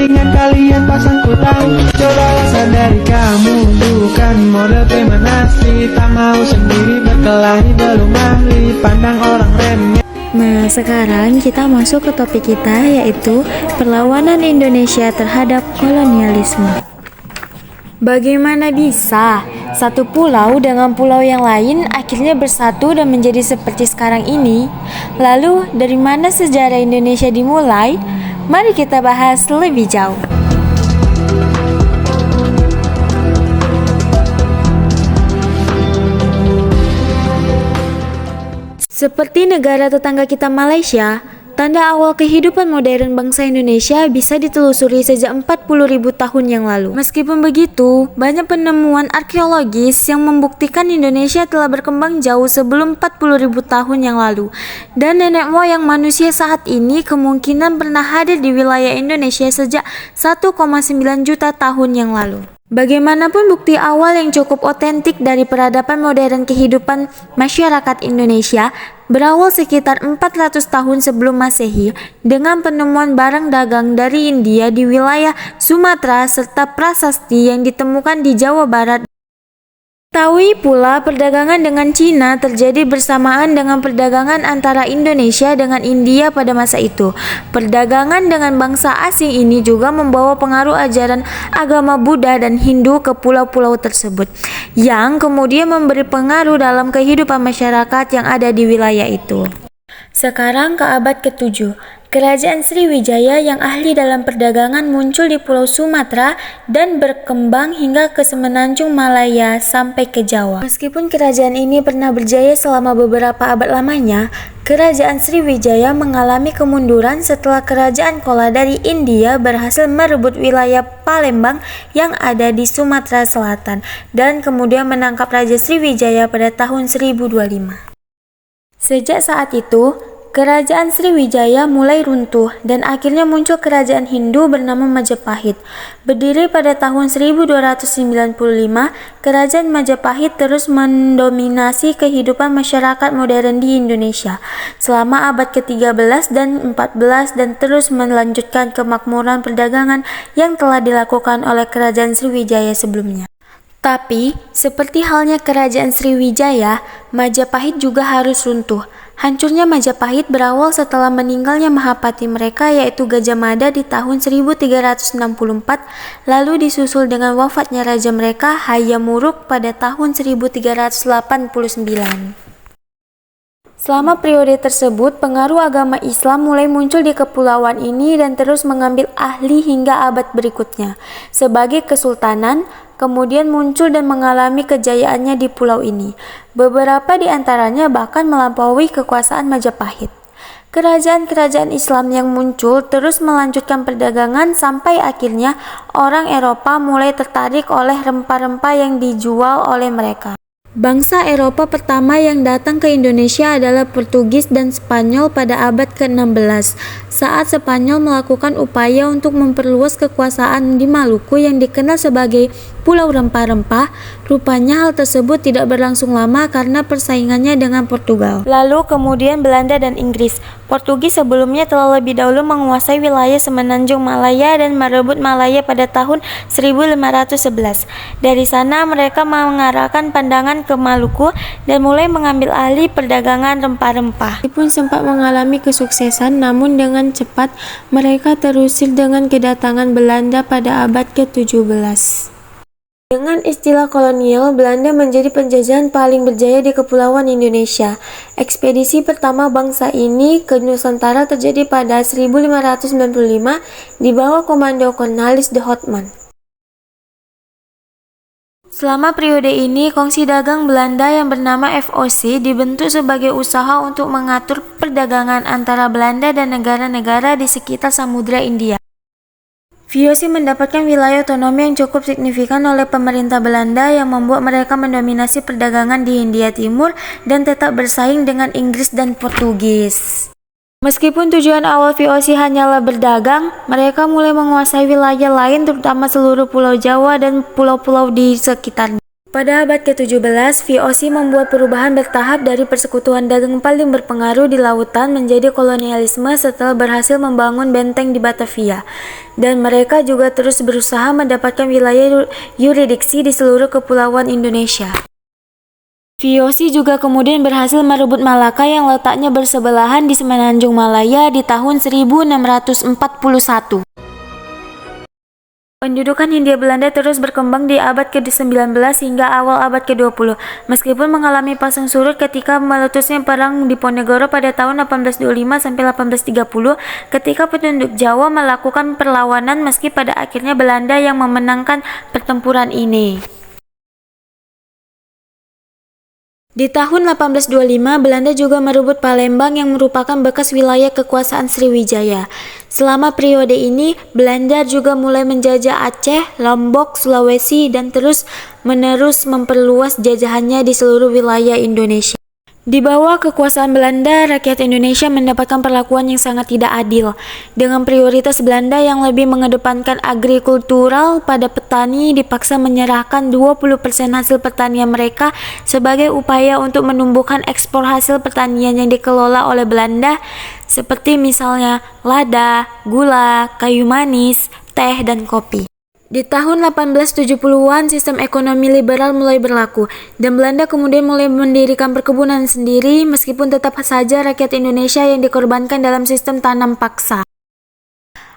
Mendingan kalian pasang kutang. Cobalah sadari kamu bukan model preman asli. Tak mau sendiri berkelahi, belum ahli pandang orang remnya. Nah, sekarang kita masuk ke topik kita, yaitu perlawanan Indonesia terhadap kolonialisme. Bagaimana bisa satu pulau dengan pulau yang lain akhirnya bersatu dan menjadi seperti sekarang ini? Lalu, dari mana sejarah Indonesia dimulai? Mari kita bahas lebih jauh. Seperti negara tetangga kita Malaysia, tanda awal kehidupan modern bangsa Indonesia bisa ditelusuri sejak 40.000 tahun yang lalu. Meskipun begitu, banyak penemuan arkeologis yang membuktikan Indonesia telah berkembang jauh sebelum 40.000 tahun yang lalu. Dan nenek moyang manusia saat ini kemungkinan pernah hadir di wilayah Indonesia sejak 1,9 juta tahun yang lalu. Bagaimanapun, bukti awal yang cukup otentik dari peradaban modern kehidupan masyarakat Indonesia berawal sekitar 400 tahun sebelum Masehi dengan penemuan barang dagang dari India di wilayah Sumatera serta prasasti yang ditemukan di Jawa Barat. Ketahui pula perdagangan dengan Cina terjadi bersamaan dengan perdagangan antara Indonesia dengan India pada masa itu. Perdagangan dengan bangsa asing ini juga membawa pengaruh ajaran agama Buddha dan Hindu ke pulau-pulau tersebut, yang kemudian memberi pengaruh dalam kehidupan masyarakat yang ada di wilayah itu. Sekarang ke abad ke-7. Kerajaan Sriwijaya yang ahli dalam perdagangan muncul di Pulau Sumatera dan berkembang hingga ke semenanjung Malaya sampai ke Jawa. Meskipun kerajaan ini pernah berjaya selama beberapa abad lamanya, kerajaan Sriwijaya mengalami kemunduran setelah kerajaan Chola dari India berhasil merebut wilayah Palembang yang ada di Sumatera Selatan dan kemudian menangkap Raja Sriwijaya pada tahun 1025. Sejak saat itu, kerajaan Sriwijaya mulai runtuh dan akhirnya muncul kerajaan Hindu bernama Majapahit. Berdiri pada tahun 1295, kerajaan Majapahit terus mendominasi kehidupan masyarakat modern di Indonesia selama abad ke-13 dan 14 dan terus melanjutkan kemakmuran perdagangan yang telah dilakukan oleh kerajaan Sriwijaya sebelumnya. Tapi, seperti halnya kerajaan Sriwijaya, Majapahit juga harus runtuh. Hancurnya Majapahit berawal setelah meninggalnya Mahapati mereka, yaitu Gajah Mada di tahun 1364, lalu disusul dengan wafatnya raja mereka Hayam Wuruk pada tahun 1389. Selama periode tersebut, pengaruh agama Islam mulai muncul di kepulauan ini dan terus mengambil ahli hingga abad berikutnya. Sebagai kesultanan, kemudian muncul dan mengalami kejayaannya di pulau ini. Beberapa di antaranya bahkan melampaui kekuasaan Majapahit. Kerajaan-kerajaan Islam yang muncul terus melanjutkan perdagangan sampai akhirnya orang Eropa mulai tertarik oleh rempah-rempah yang dijual oleh mereka. Bangsa Eropa pertama yang datang ke Indonesia adalah Portugis dan Spanyol pada abad ke-16, saat Spanyol melakukan upaya untuk memperluas kekuasaan di Maluku yang dikenal sebagai Pulau Rempah-Rempah. Rupanya hal tersebut tidak berlangsung lama karena persaingannya dengan Portugal. Lalu kemudian Belanda dan Inggris. Portugis sebelumnya telah lebih dahulu menguasai wilayah semenanjung Malaya dan merebut Malaya pada tahun 1511. Dari sana mereka mengarahkan pandangan ke Maluku dan mulai mengambil alih perdagangan rempah-rempah. Meskipun sempat mengalami kesuksesan, namun dengan cepat mereka terusir dengan kedatangan Belanda pada abad ke-17. Dengan istilah kolonial, Belanda menjadi penjajahan paling berjaya di Kepulauan Indonesia. Ekspedisi pertama bangsa ini ke Nusantara terjadi pada 1595 di bawah komando Cornelis de Houtman. Selama periode ini, kongsi dagang Belanda yang bernama FOC dibentuk sebagai usaha untuk mengatur perdagangan antara Belanda dan negara-negara di sekitar Samudra India. VOC mendapatkan wilayah otonomi yang cukup signifikan oleh pemerintah Belanda yang membuat mereka mendominasi perdagangan di Hindia Timur dan tetap bersaing dengan Inggris dan Portugis. Meskipun tujuan awal VOC hanyalah berdagang, mereka mulai menguasai wilayah lain terutama seluruh Pulau Jawa dan pulau-pulau di sekitarnya. Pada abad ke-17, VOC membuat perubahan bertahap dari persekutuan dagang paling berpengaruh di lautan menjadi kolonialisme setelah berhasil membangun benteng di Batavia. Dan mereka juga terus berusaha mendapatkan wilayah yurisdiksi di seluruh kepulauan Indonesia. VOC juga kemudian berhasil merebut Malaka yang letaknya bersebelahan di Semenanjung Malaya di tahun 1641. Pendudukan Hindia Belanda terus berkembang di abad ke-19 hingga awal abad ke-20, meskipun mengalami pasang surut ketika meletusnya Perang Diponegoro pada tahun 1825-1830 ketika penduduk Jawa melakukan perlawanan meski pada akhirnya Belanda yang memenangkan pertempuran ini. Di tahun 1825, Belanda juga merebut Palembang yang merupakan bekas wilayah kekuasaan Sriwijaya. Selama periode ini, Belanda juga mulai menjajah Aceh, Lombok, Sulawesi, dan terus-menerus memperluas jajahannya di seluruh wilayah Indonesia. Di bawah kekuasaan Belanda, rakyat Indonesia mendapatkan perlakuan yang sangat tidak adil. Dengan prioritas Belanda yang lebih mengedepankan agrikultural, pada petani dipaksa menyerahkan 20% hasil pertanian mereka sebagai upaya untuk menumbuhkan ekspor hasil pertanian yang dikelola oleh Belanda, seperti misalnya lada, gula, kayu manis, teh, dan kopi. Di tahun 1870-an, sistem ekonomi liberal mulai berlaku, dan Belanda kemudian mulai mendirikan perkebunan sendiri, meskipun tetap saja rakyat Indonesia yang dikorbankan dalam sistem tanam paksa.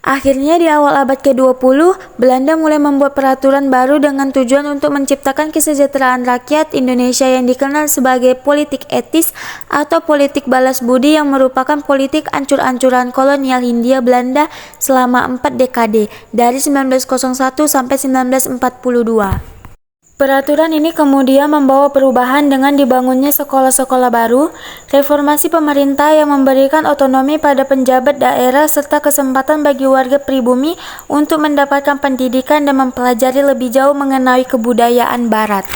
Akhirnya di awal abad ke-20, Belanda mulai membuat peraturan baru dengan tujuan untuk menciptakan kesejahteraan rakyat Indonesia yang dikenal sebagai politik etis atau politik balas budi, yang merupakan politik ancur-ancuran kolonial Hindia Belanda selama 4 dekade, dari 1901 sampai 1942. Peraturan ini kemudian membawa perubahan dengan dibangunnya sekolah-sekolah baru, reformasi pemerintah yang memberikan otonomi pada penjabat daerah, serta kesempatan bagi warga pribumi untuk mendapatkan pendidikan dan mempelajari lebih jauh mengenai kebudayaan Barat.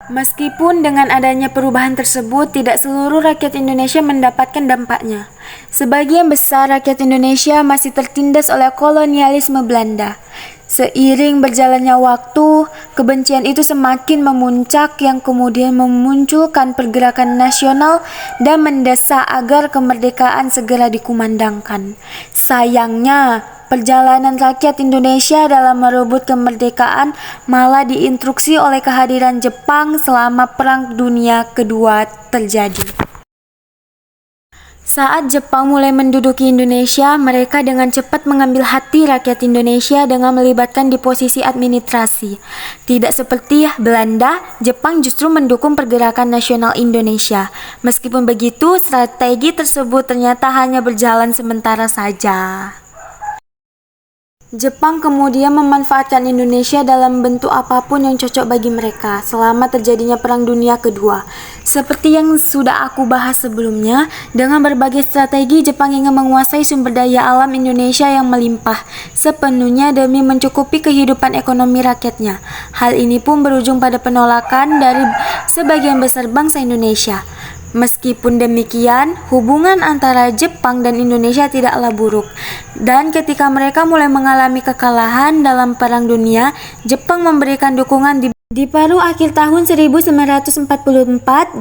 Meskipun dengan adanya perubahan tersebut, tidak seluruh rakyat Indonesia mendapatkan dampaknya. Sebagian besar rakyat Indonesia masih tertindas oleh kolonialisme Belanda. Seiring berjalannya waktu, kebencian itu semakin memuncak yang kemudian memunculkan pergerakan nasional dan mendesak agar kemerdekaan segera dikumandangkan. Sayangnya, perjalanan rakyat Indonesia dalam merebut kemerdekaan malah diinstruksi oleh kehadiran Jepang selama Perang Dunia Kedua terjadi. Saat Jepang mulai menduduki Indonesia, mereka dengan cepat mengambil hati rakyat Indonesia dengan melibatkan di posisi administrasi. Tidak seperti Belanda, Jepang justru mendukung pergerakan nasional Indonesia. Meskipun begitu, strategi tersebut ternyata hanya berjalan sementara saja. Jepang kemudian memanfaatkan Indonesia dalam bentuk apapun yang cocok bagi mereka selama terjadinya Perang Dunia Kedua. Seperti yang sudah aku bahas sebelumnya, dengan berbagai strategi Jepang ingin menguasai sumber daya alam Indonesia yang melimpah sepenuhnya demi mencukupi kehidupan ekonomi rakyatnya. Hal ini pun berujung pada penolakan dari sebagian besar bangsa Indonesia. Meskipun demikian, hubungan antara Jepang dan Indonesia tidaklah buruk. Dan ketika mereka mulai mengalami kekalahan dalam Perang Dunia, Jepang memberikan dukungan di paruh akhir tahun 1944,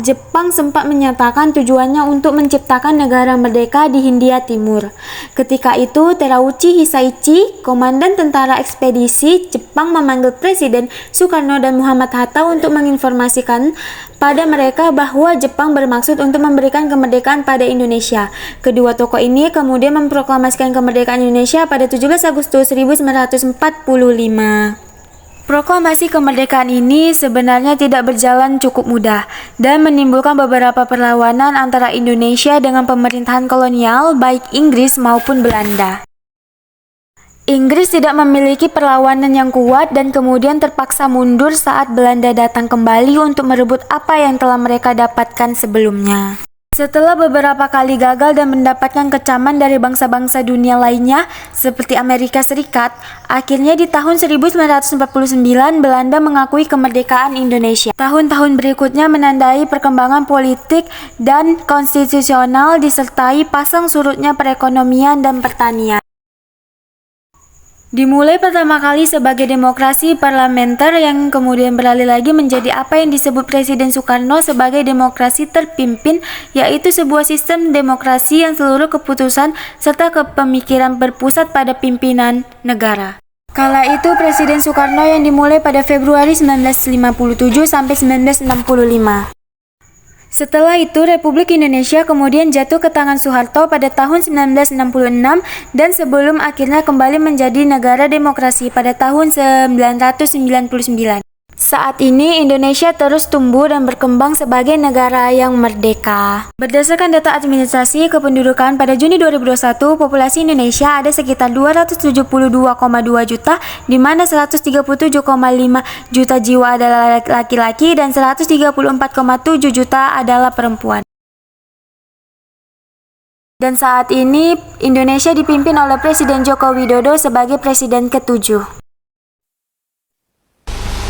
Jepang sempat menyatakan tujuannya untuk menciptakan negara merdeka di Hindia Timur. Ketika itu, Terauchi Hisaichi, komandan tentara ekspedisi Jepang, memanggil Presiden Soekarno dan Muhammad Hatta untuk menginformasikan pada mereka bahwa Jepang bermaksud untuk memberikan kemerdekaan pada Indonesia. Kedua tokoh ini kemudian memproklamasikan kemerdekaan Indonesia pada 17 Agustus 1945. Proklamasi kemerdekaan ini sebenarnya tidak berjalan cukup mudah dan menimbulkan beberapa perlawanan antara Indonesia dengan pemerintahan kolonial baik Inggris maupun Belanda. Inggris tidak memiliki perlawanan yang kuat dan kemudian terpaksa mundur saat Belanda datang kembali untuk merebut apa yang telah mereka dapatkan sebelumnya. Setelah beberapa kali gagal dan mendapatkan kecaman dari bangsa-bangsa dunia lainnya seperti Amerika Serikat, akhirnya di tahun 1949 Belanda mengakui kemerdekaan Indonesia. Tahun-tahun berikutnya menandai perkembangan politik dan konstitusional disertai pasang surutnya perekonomian dan pertanian. Dimulai pertama kali sebagai demokrasi parlementer yang kemudian beralih lagi menjadi apa yang disebut Presiden Soekarno sebagai demokrasi terpimpin, yaitu sebuah sistem demokrasi yang seluruh keputusan serta kepemikiran berpusat pada pimpinan negara. Kala itu Presiden Soekarno yang dimulai pada Februari 1957 sampai 1965. Setelah itu, Republik Indonesia kemudian jatuh ke tangan Soeharto pada tahun 1966 dan sebelum akhirnya kembali menjadi negara demokrasi pada tahun 1999. Saat ini Indonesia terus tumbuh dan berkembang sebagai negara yang merdeka. Berdasarkan data administrasi kependudukan pada Juni 2021, populasi Indonesia ada sekitar 272,2 juta, di mana 137,5 juta jiwa adalah laki-laki dan 134,7 juta adalah perempuan. Dan saat ini Indonesia dipimpin oleh Presiden Joko Widodo sebagai presiden ke-7.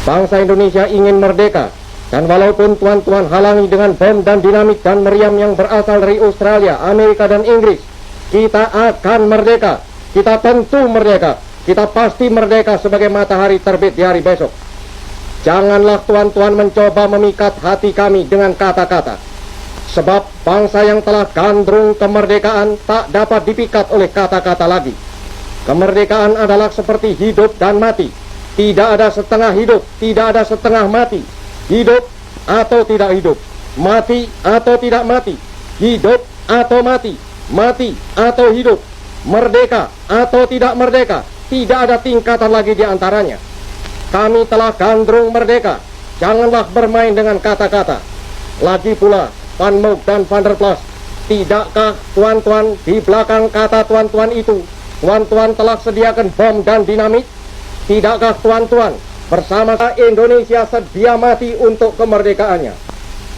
Bangsa Indonesia ingin merdeka, dan walaupun tuan-tuan halangi dengan bom dan dinamit dan meriam yang berasal dari Australia, Amerika, dan Inggris, kita akan merdeka. Kita tentu merdeka. Kita pasti merdeka sebagai matahari terbit di hari besok. Janganlah tuan-tuan mencoba memikat hati kami dengan kata-kata. Sebab bangsa yang telah gandrung kemerdekaan tak dapat dipikat oleh kata-kata lagi. Kemerdekaan adalah seperti hidup dan mati. Tidak ada setengah hidup, tidak ada setengah mati. Hidup atau tidak hidup, mati atau tidak mati, hidup atau mati, mati atau hidup, merdeka atau tidak merdeka. Tidak ada tingkatan lagi di antaranya. Kami telah gandrung merdeka. Janganlah bermain dengan kata-kata. Lagi pula, Van Moog dan Van der Plas, tidakkah tuan-tuan di belakang kata tuan-tuan itu, tuan-tuan telah sediakan bom dan dinamit? Tidakkah tuan-tuan bersama Indonesia sedia mati untuk kemerdekaannya?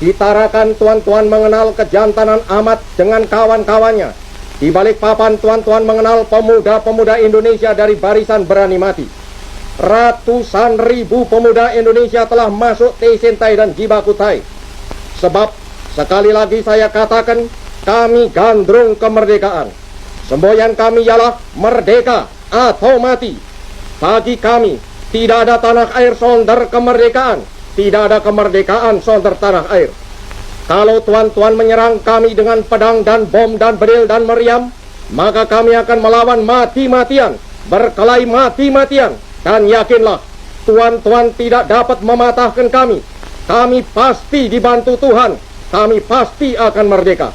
Ditarakan tuan-tuan mengenal kejantanan amat dengan kawan-kawannya. Di balik papan tuan-tuan mengenal pemuda-pemuda Indonesia dari barisan berani mati. Ratusan ribu pemuda Indonesia telah masuk Teisentai dan Jibakutai. Sebab sekali lagi saya katakan, kami gandrung kemerdekaan. Semboyan kami ialah merdeka atau mati. Bagi kami, tidak ada tanah air sonder kemerdekaan. Tidak ada kemerdekaan sonder tanah air. Kalau tuan-tuan menyerang kami dengan pedang dan bom dan bedil dan meriam, maka kami akan melawan mati-matian, berkelahi mati-matian. Dan yakinlah, tuan-tuan tidak dapat mematahkan kami. Kami pasti dibantu Tuhan. Kami pasti akan merdeka.